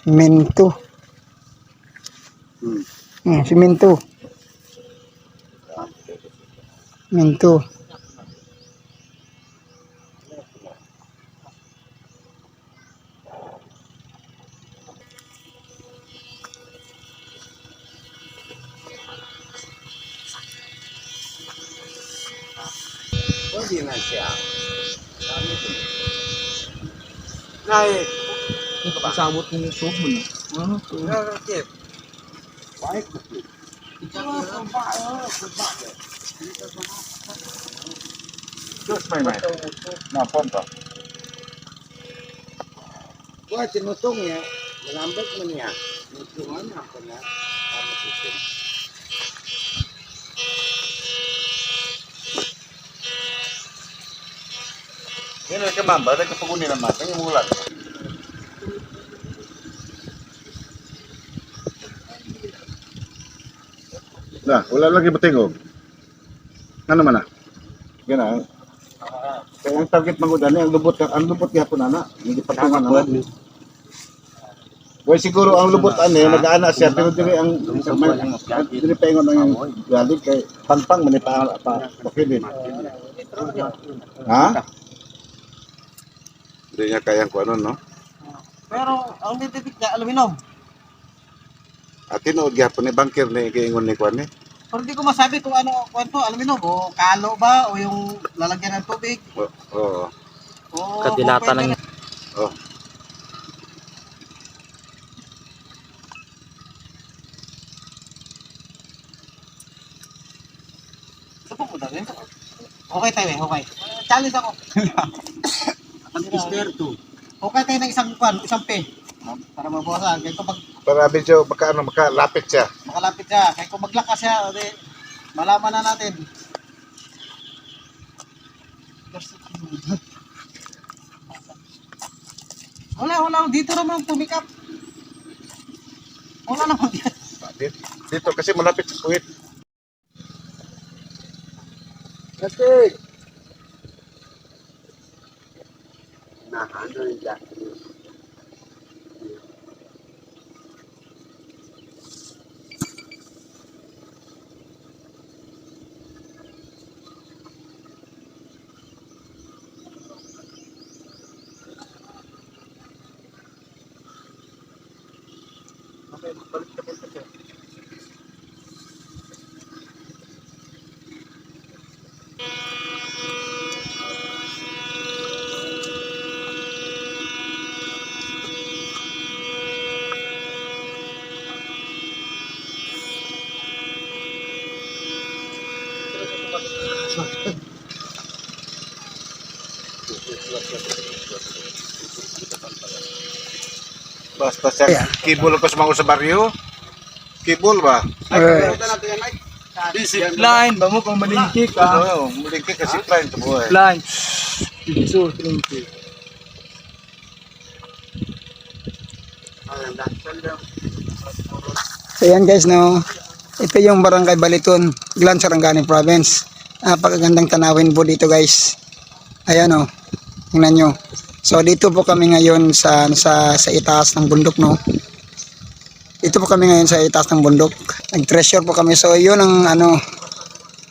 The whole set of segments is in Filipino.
Minto. Simento. Minto. Pwede na siya. Nay, Kasabot ng subon. Ano? relative. Why? Diyos may may. Napunta. Wah, tinutong niya. Malambot man niya. Nutungan ako na. Tama siya. Yan ang kamamba. Dahil kapagunin naman. Ang imulat. Nah, wala lagi batingog. Ano man na? Gana. Kaya ang target mangudan ang lubot gihapon ana, hindi patungan na. Well, siguro ang lubot nag-aana siya pero dili ang dili pa ingon ang galig kay pangpang man pa bakilin. Ha? Hindi niya kayang kuno no. Pero ang nititik niya, aluminum. At tinuod gihapon ni bangker ni kay ingon ni kuan ni. Pero hindi ko masabi kung ano kwento, aluminum o kalo ba o yung lalagyan ng tubig. Oo. O Kadilata pwede ng na- Oh. Subok mo na rin. Okay tayo okay. Challenge ako. Mister 2. Okay tayo ng isang pe. Para mabawasan. Kaya kung Para medyo makalapit siya. makalapit siya, kaya kung maglakas siya, di, malaman na natin. Wala. Dito naman pumikap. Wala naman dito. Dito kasi malapit sa puwit. Kasi, ano yung Basta siya kibol ko sa mga sa baryo. Kibol ba? line, ba mo kung malingkik ah. Oo, mulingki kasi plan to boy. Line. So, 20. So yan guys, no. Ito yung Barangay Baliton, Glan, Sarangani Province. Napakagandang tanawin po dito guys. Ayan o. Tingnan nyo. So dito po kami ngayon sa itaas ng bundok, no. Dito po kami ngayon sa itaas ng bundok. Nag-treasure po kami. So yun ang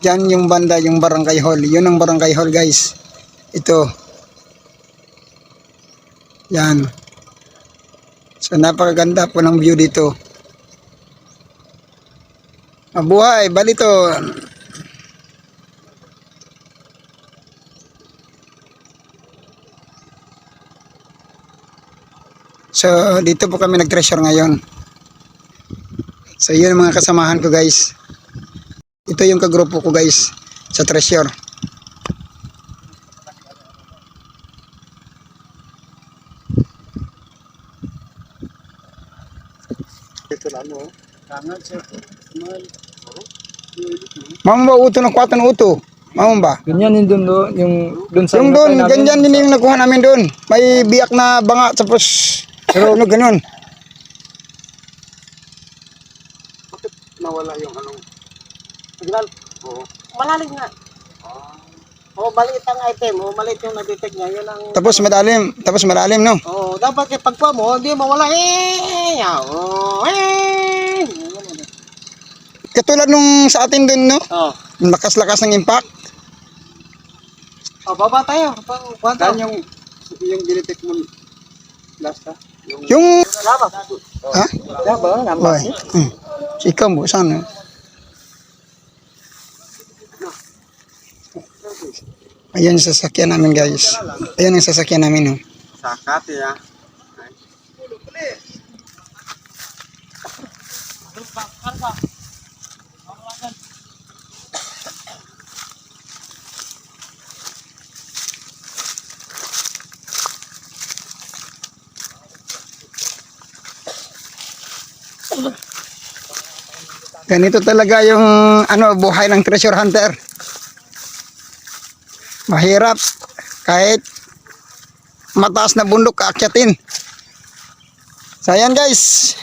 diyan yung banda, yung Barangay Hall. Yun ang Barangay Hall guys. Ito. Yan. So napakaganda po ng view dito. Mabuhay, Baliton. So dito po kami nag-treasure ngayon. So yun ang mga kasamahan ko guys. Ito yung kagrupo ko guys sa treasure. Ito na ano. Mama ba uto ng 4 ng uto? Mama ba? Ganyan yun dun do, yung dun sa Yung doon, namin. ganyan din yung nakuha namin doon. May biyak na banga tapos pero ano ganun. nawala yung anong signal. Oo. Malalim nga. O maliit ang item, o maliit yung na-detect niya, yun ang... Tapos malalim, no? Oo, dapat kay pagkuha mo, hindi mawala Katulad nung sa atin dun, no? Oh. Lakas-lakas ng impact. Oh, baba tayo. Kuha tayo. Yung ginitik mo last ha? Yung... Laba. Ha? Laba, laba. Oy. Ikaw mo, saan? Ayan yung sasakyan namin, guys. Ayan yung sasakyan namin, no? Sakati ya. Ganito talaga yung buhay ng treasure hunter. Mahirap kahit mataas na bundok kaakyatin. So ayan, guys.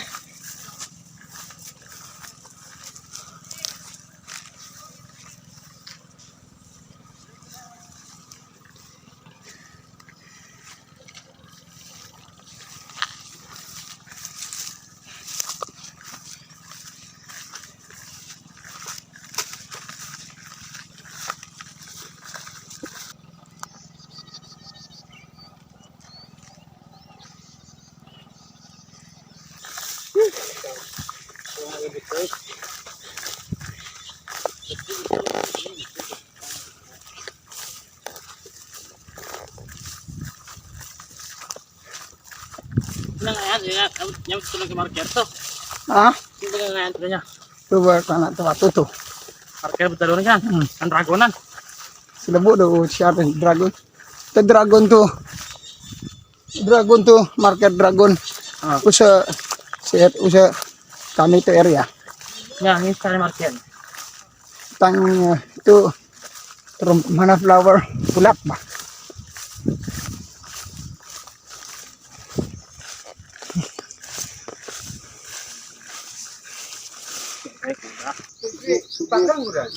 Ah, tuwa ka na tuto. Marker betul kan? Kan dragonan. Sila po daw siya dragon. The dragon to. Dragon to, market dragon. Usa kami to area. Ya, ini sekali marker. Tang itu mana flower pulap ba? Sumbangkan udah.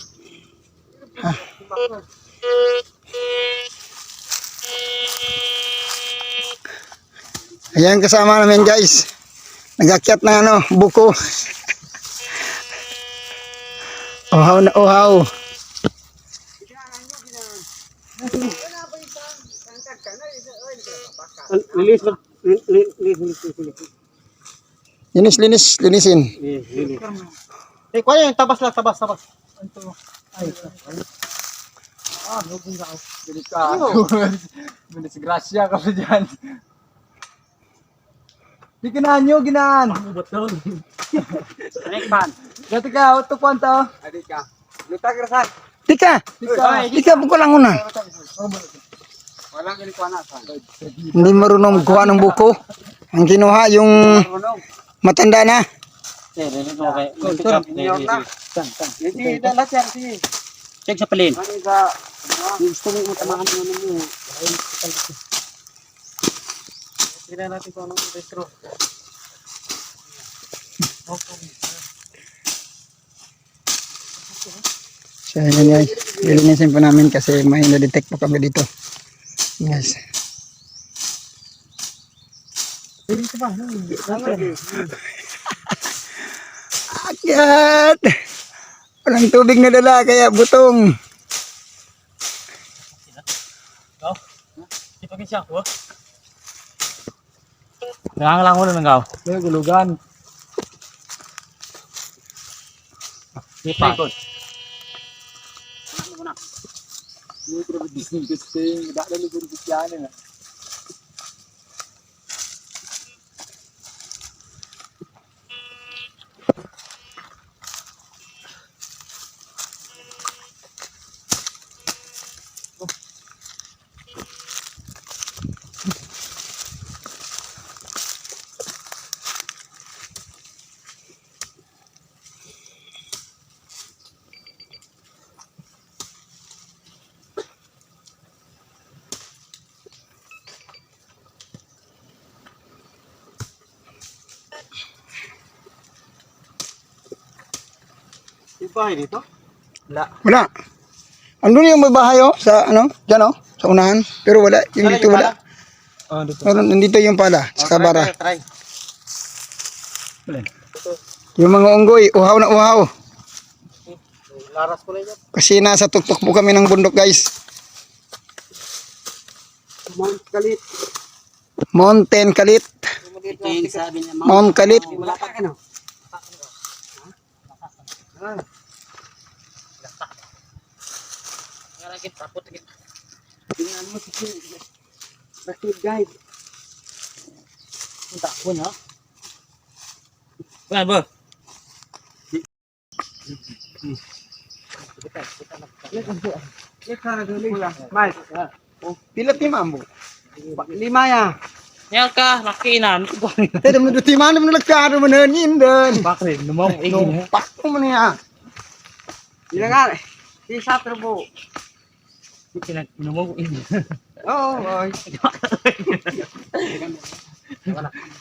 Ayan kasama namin, guys. Nagakyat ng buko. Uhaw na uhaw. Linisin. Eh, kuha yung tabas lang, tabas. Delikado. Disgrasya ka pa dyan. Di ginahan nyo, ginahan. Betul. Naik pan. Dati ka, ito kwanta. Adik ka. Luta kerasan. Tika buko lang una. Walang ini kuana san. Hindi marunong kuha ng buko. Ang kinuha yung matanda na. Hindi, dalat yan. Sige. Check sa palin. Gusto mo matamahan mo mo. Tignan natin kung anong retro. So yun, guys. Lilinisin pa namin kasi may na-detect pa kami dito. Yes. Akyat! Walang tubig na dala kaya butong. Ipagin siya ko. Nangangalang mo na ng gaw. May gulugan. Ikot. May grabe disgusting. Dahil na gulugan yan. Yung bahay dito? Wala. Andun yung may bahay oh, sa ano, dyan oh, sa unahan. Pero wala, yung dito wala. Meron, nandito yung pala, sa kabara. Try. Yung mga unggoy, uhaw na uhaw. Laras ko lang yan. Kasi nasa tuktok po kami ng bundok guys. Mount Kalit. Mountain Kalit. Ito yung sabi niya. Mount Kalit. Wala pa ano? Tingnan mo si Bakit guys? Punta ko na. Wala ba? Pila timambo. Lima ya. Yan ka, nakiinan. Pero mo timano mo nagkaro mo nanin doon. Bakit? Numong No, pakto mo niya. Ilan nga? Si Saturbo. Numong ingin. Oo.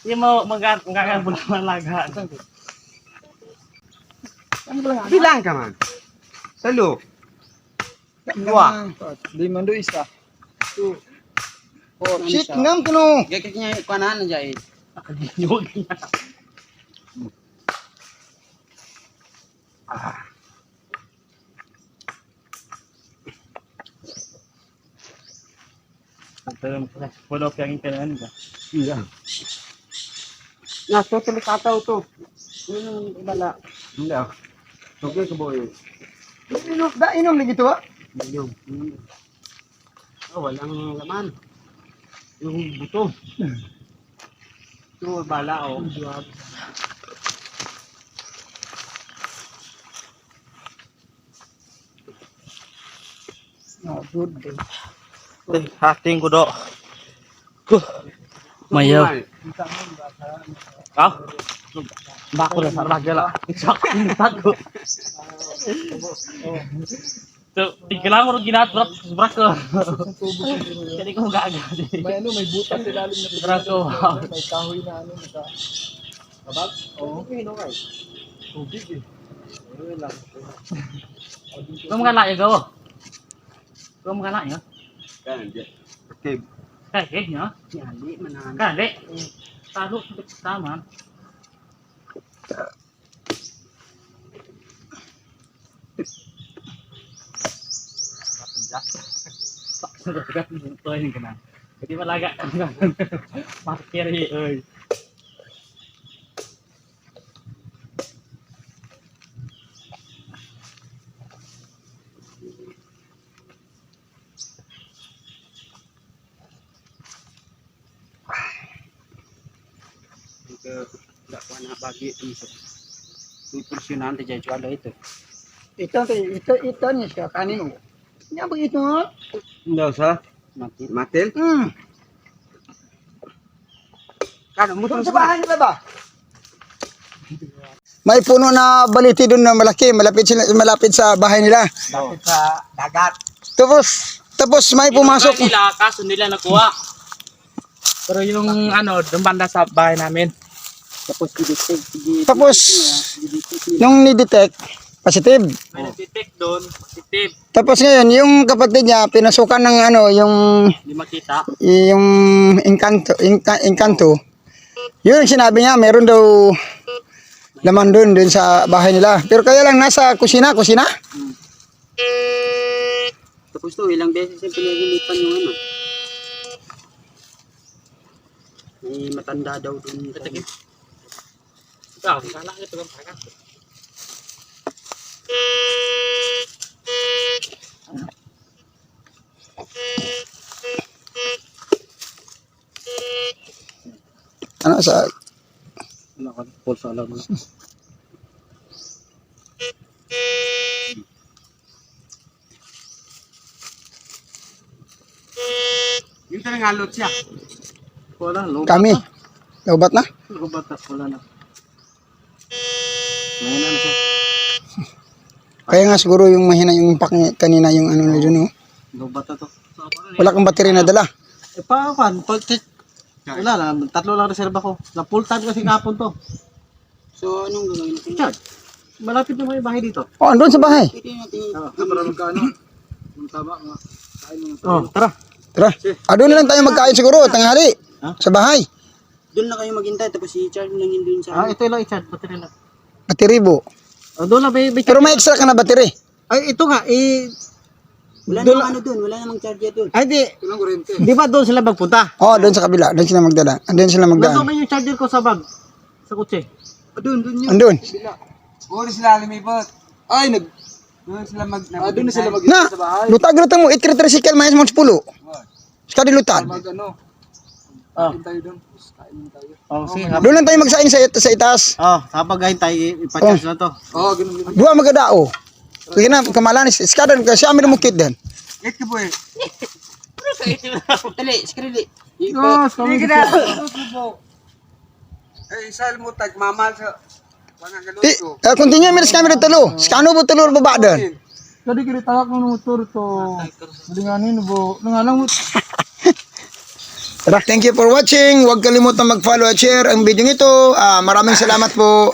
Yung magagambo naman laga. Bilang ka man. Salo. Dua. Lima do isa. Oh, shit, ngam kuno. Gagawin niya yung kanan na dyan eh. Nakagiyog niya. Follow up yung kanan ba? Iya. Nasa tuloy kataw to. Yung ibala. Hindi ah. Okay ka boy. Inom lagi to ah. Yung. Oh, walang laman. Yung buto. Ito, bala oh. No, good. Hating ko do. Mayo. Ah? Bako na sa ragala. Sakto. So, tigla mo rin ginatbrak ko. Jadi ko magagad. May ano, may butas ilalim na Brak ko. may kahoy na ano, naka... Kabag? Oo. Okay, no, guys. Tubig eh. Ayun lang. Kung mga layo gawo. Kung mga layo. Okay. Kaya nyo. Yali, manan. Kaya. Talo tama. Jadi malaga. Parkir euy. Enggak kuana bagi itu. Impresionante jadi ada itu. Ito niya siya kanino. Nya begitu. Enggak usah. Mati. Matil. Kan Doon sa bahay nila ba? May puno na baliti doon na malaki, malapit sa bahay nila. Dapat sa dagat. Tapos may pumasok. Nila kaso nila nakuha. Pero yung ano, doon banda sa bahay namin. Tapos Tapos nung ni-detect positive. May nag-detect doon, positive. Tapos ngayon yung kapatid niya pinasukan ng ano yung Hindi makita. Encanto. Yun ang sinabi niya, meron daw laman doon sa bahay nila. Pero kaya lang nasa kusina. Tapos to ilang beses yung pinaginipan yung ano. May matanda daw dun. Ikaw, kala ito kang pakas. Ano sa Wala ka pulsa alam mo. Yung tangalot siya. Wala, lubat kami. Lobat na? Lubat na, wala na. Mahina na siya. Kaya nga siguro yung mahina yung pack niya kanina yung ano na dun. Oh. Lubat na to. Wala kang battery na dala. Eh pag wala lang, tatlo lang reserva ko. Na full time kasi kapon to. So, anong gagawin natin? Chad, malapit na may bahay dito. Oh, andun sa bahay. Pwede natin. Para magkano? Oh, tara. Tara. Doon na lang tayo magkain siguro, tanghali. Sa bahay. Doon na kayo maghintay, tapos i-charge lang yun doon sa... Ito lang i-charge, battery lang. Batiribo. Oh, doon lang, may Pero may extra ka na battery. Ay, ito nga, Wala namang ano doon, wala namang charger doon. Ay, di ba doon sila magpunta? Oh, doon sa kabila. Doon sila magdala. Doon sila Nandun magdala. man yung charger ko sa bag. Sa kotse. Doon yun. Andun. Doon sila lumipot. Ay, doon sila doon sila Na, lutag-lutag mo. Itri tricycle, mayas mo sa pulo. Ska dilutag. ano. Oh. Tayo doon. Kain tayo. Oh, sige. Doon lang tayo magsaing sa itaas. Oh, kapag gahin tayo, ipacharge na to. Oh, ganun. Dua magadao. Kaya na, kamalanis. Iskadan, kasi amin mo kit din. Get ka po eh. Dali, skrili. Yes, kami Sige na. Eh, isal mo tag mamal sa pangagalot ko. Continue, miras kami rin talo. Skano po talo baba doon. Kadi kiri tawag mo motor to. Linganin bo. Nangalang mo. Thank you for watching. Huwag kalimutan mag-follow at share ang video nito. Maraming salamat po.